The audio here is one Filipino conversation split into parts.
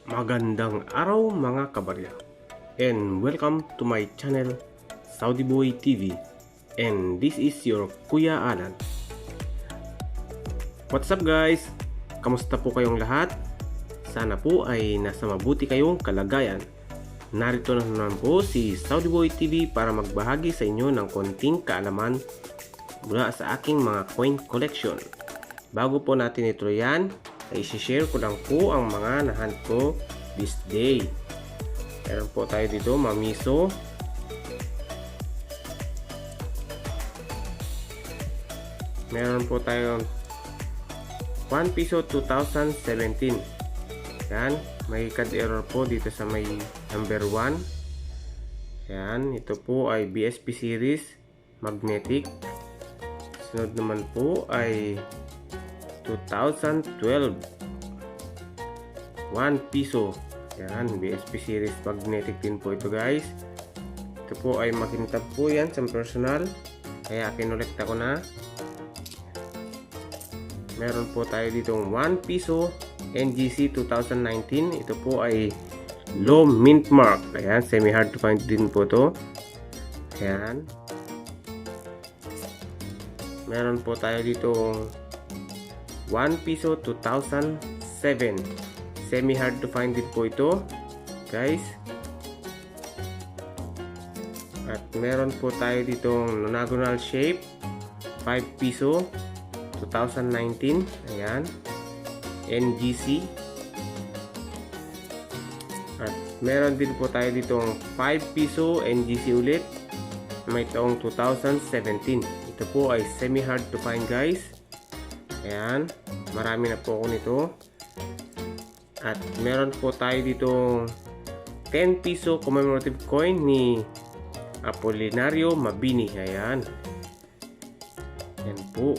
Magandang araw mga kabarya, and welcome to my channel Saudi Boy TV, and this is your Kuya Alan. What's up guys? Kamusta po kayong lahat? Sana po ay nasa mabuti kayong kalagayan. Narito na naman po si Saudi Boy TV para magbahagi sa inyo ng konting kaalaman mula sa aking mga coin collection. Bago po natin ito yan, ay isi-share ko lang po ang mga nahunt ko this day. Meron po tayo dito mamiso, meron po tayo 1 piso 2017. Yan, may card error po dito sa may number 1. Yan, ito po ay BSP series magnetic. Sunod naman po ay 2012 1 piso. Yan, BSP series magnetic din po ito guys. Ito po ay makintab po yan sa personal, kaya kinolekta ko na. Meron po tayo ditong 1 piso NGC 2019. Ito po ay low mint mark. Ayan, semi hard to find din po ito. Ayan. Meron po tayo ditong 1 piso 2007. Semi hard to find din po ito guys. At meron po tayo ditong nonagonal shape 5 piso 2019. Ayan, NGC. At meron din po tayo ditong 5 piso NGC ulit, may taong 2017. Ito po ay semi hard to find guys. Ayan, marami na po ako nito. At meron po tayo ditong 10 piso commemorative coin ni Apolinario Mabini. Ayan. Ayan po.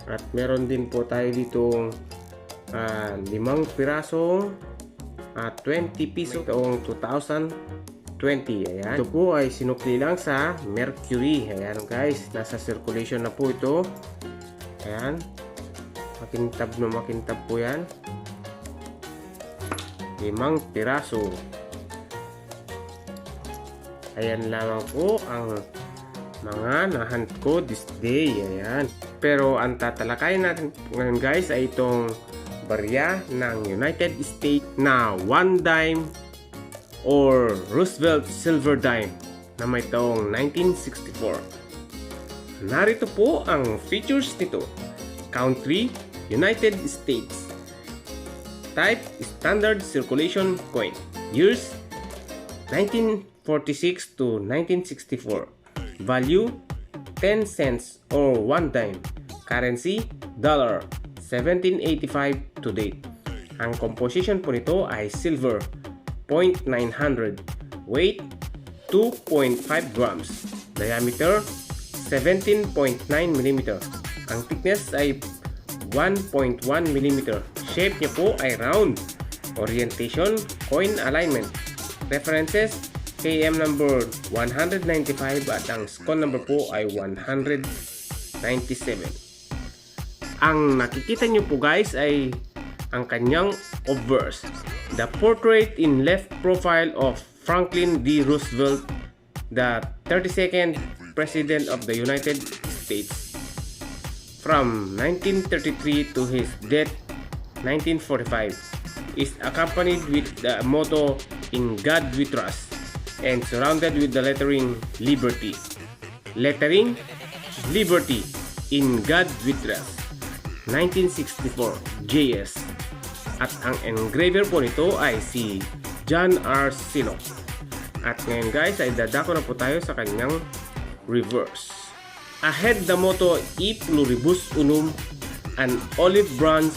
At meron din po tayo ditong 5 pirasong 20 piso taong 2020. Ayan. Ito po ay sinukli lang sa Mercury. Ayan guys, nasa circulation na po ito. Ayan, makintab na makintab po yan. 5 piraso. Ayan lamang po ang mga nahunt ko this day. Ayan. Pero ang tatalakayin natin ngayon guys ay itong barya ng United States na 1 dime or Roosevelt silver dime na may taong 1964. Narito po ang features nito. Country, United States. Type, standard circulation coin. Years, 1946 to 1964. Value, 10 cents or 1 dime. Currency, dollar, 1785 to date. Ang composition po nito ay silver, 0.900. Weight, 2.5 grams. Diameter, 17.9 mm. Ang thickness ay 1.1 mm. Shape niya po ay round. Orientation, coin alignment. References, KM number 195 at ang SCON number po ay 197. Ang nakikita nyo po guys ay ang kanyang obverse. The portrait in left profile of Franklin D. Roosevelt, the 32nd President of the United States, from 1933 to his death 1945, is accompanied with the motto "In God We Trust" and surrounded with the lettering "Liberty." Lettering "Liberty, in God We Trust", 1964 JS. At ang engraver po nito ay si John R. Sino. At ngayon guys ay dadako na po tayo sa kanyang reverse. Ahead the motto "E pluribus unum", an olive branch,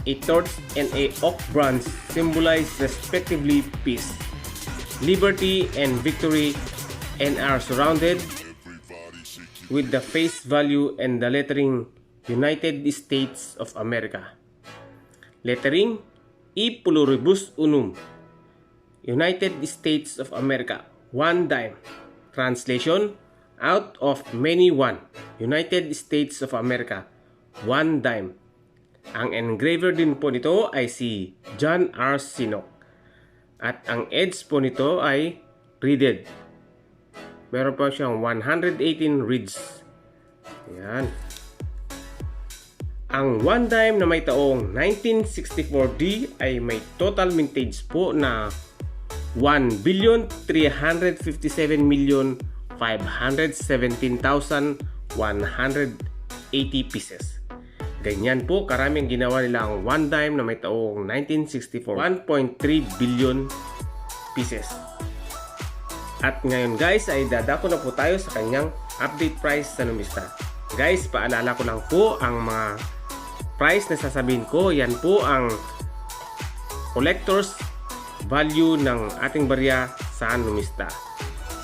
a torch, and a oak branch symbolize respectively peace, liberty, and victory, and are surrounded with the face value and the lettering United States of America. Lettering "E pluribus unum", United States of America, 1 dime. Translation, out of many one, United States of America, 1 dime. Ang engraver din po nito ay si John R. Sinok. At ang edge po nito ay reeded. Meron po siyang 118 reeds. Ayan. Ang 1 dime na may taong 1964D ay may total mintage po na 1,357,517,180 pieces. Ganyan po karaming ginawa nila ang 1 dime na may taong 1964. 1.3 billion pieces. At ngayon guys ay dadako na po tayo sa kanyang update price sa Numista. Guys, paalala ko lang po ang mga price na sasabihin ko. Yan po ang collector's value ng ating barya sa Numista.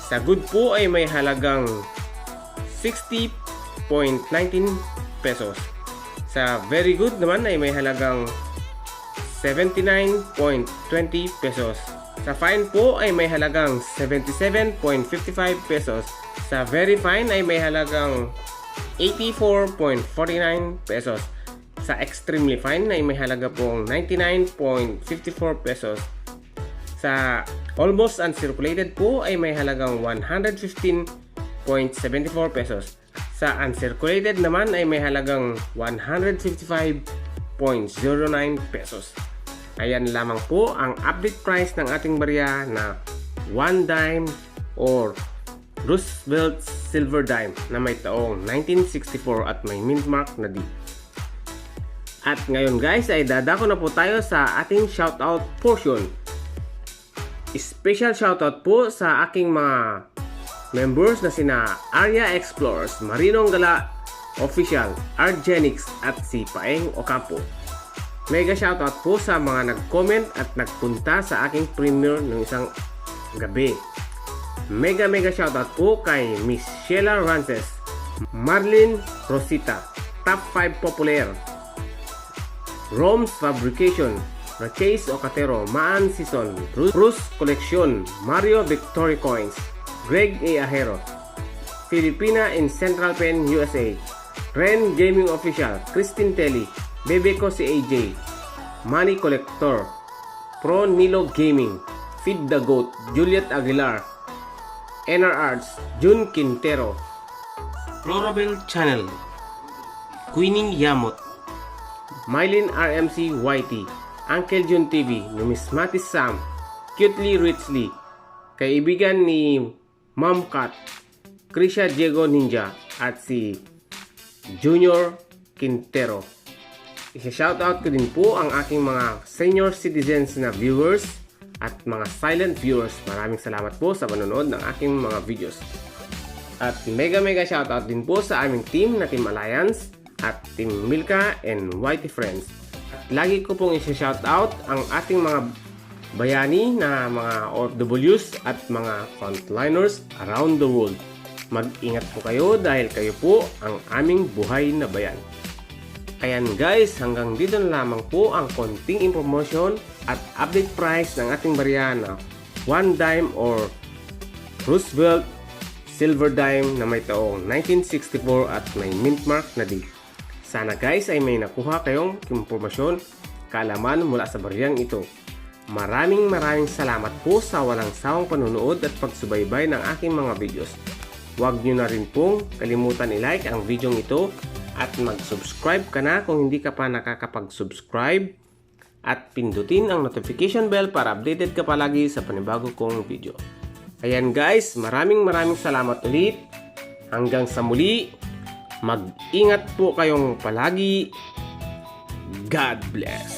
Sa good po ay may halagang 60.19 pesos. Sa very good naman ay may halagang 79.20 pesos. Sa fine po ay may halagang 77.55 pesos. Sa very fine ay may halagang 84.49 pesos. Sa extremely fine ay may halaga pong 99.54 pesos. Sa almost uncirculated po ay may halagang 115.74 pesos. Sa uncirculated naman ay may halagang 155.09 pesos. Ayan lamang po ang update price ng ating barya na 1 dime or Roosevelt Silver Dime na may taong 1964 at may mint mark na D. At ngayon guys ay dadako na po tayo sa ating shoutout portion. Special shoutout po sa aking mga members na sina Arya Explorers, Marinong Gala Official, Argenix at si Paeng Ocampo. Mega shoutout po sa mga nag-comment at nagpunta sa aking premiere ng isang gabi. Mega shoutout po kay Miss Sheila Rances, Marlene Rosita, Top 5 Popular, Rome's Fabrication, Rachase Ocatero, Maan Season, Bruce Collection, Mario Victory Coins, Greg A. Ahero, Filipina in Central Pen, USA, Ren Gaming Official, Christine Telly, Bebeco si AJ, Money Collector, Pro Nilo Gaming, Feed the Goat, Juliet Aguilar, NR Arts, Jun Quintero, Florabel Channel, Queening Yamot, Mylin RMC YT, Uncle Jun TV, Numismatis Sam, Cutely Richly, kaibigan ni Mom Cat, Krisha Diego Ninja, at si Junior Quintero. Isa-shoutout ko din po ang aking mga senior citizens na viewers at mga silent viewers. Maraming salamat po sa panonood ng aking mga videos. At mega shoutout din po sa aming team na Team Alliance at Team Milka and Whitey Friends. At lagi ko pong isa-shoutout ang ating mga bayani na mga OFWs at mga frontliners around the world. Mag-ingat po kayo dahil kayo po ang aming buhay na bayan. Ayan guys, hanggang dito na lamang po ang konting information at update price ng ating barya na 1 dime or Roosevelt Silver Dime na may taong 1964 at may mint mark na D. Sana guys ay may nakuha kayong impormasyon, kaalaman mula sa baryang ito. Maraming salamat po sa walang sawang panunood at pagsubaybay ng aking mga videos. Huwag nyo na rin pong kalimutan i-like ang video ito at mag-subscribe ka na kung hindi ka pa nakakapag-subscribe at pindutin ang notification bell para updated ka palagi sa panibago kong video. Ayan guys, maraming salamat ulit. Hanggang sa muli, mag-ingat po kayong palagi. God bless.